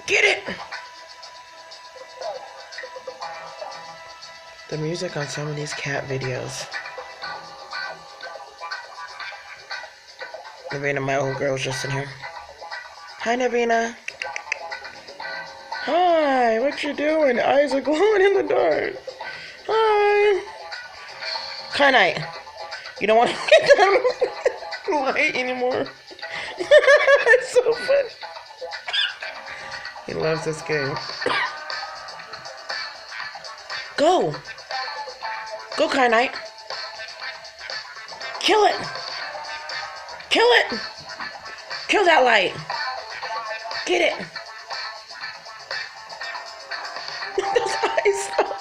Get it! The music on some of these cat videos. Navina, my old girl's just in here. Hi, Navina. Hi, what you doing? Eyes are glowing in the dark. Hi. Kyanite, you don't want to get that light anymore. It's so funny. He loves this game. Go. Go, Kyanite. Kill it. Kill it. Kill that light. Get it. Those eyes stop.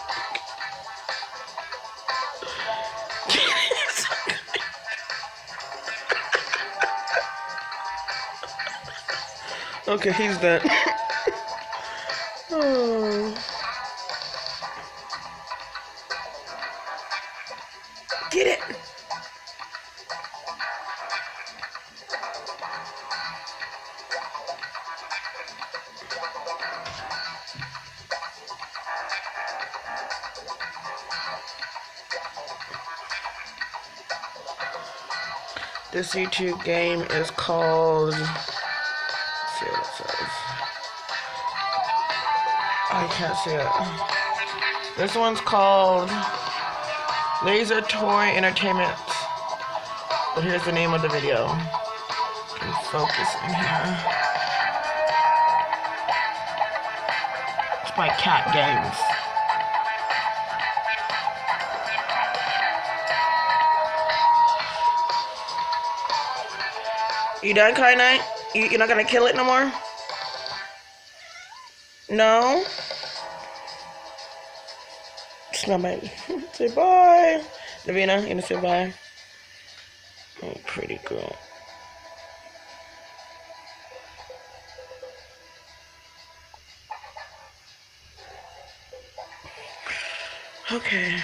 Okay, he's done. Oh. Get it. This YouTube game is called, let's see what it says. I can't see it. This one's called Laser Toy Entertainment. But here's the name of the video. Can focus in here. It's by Cat Games. You done, Kyanite? You're not gonna kill it no more? No? Smell my say bye. Navina, you gonna say bye? Oh, pretty girl. Okay.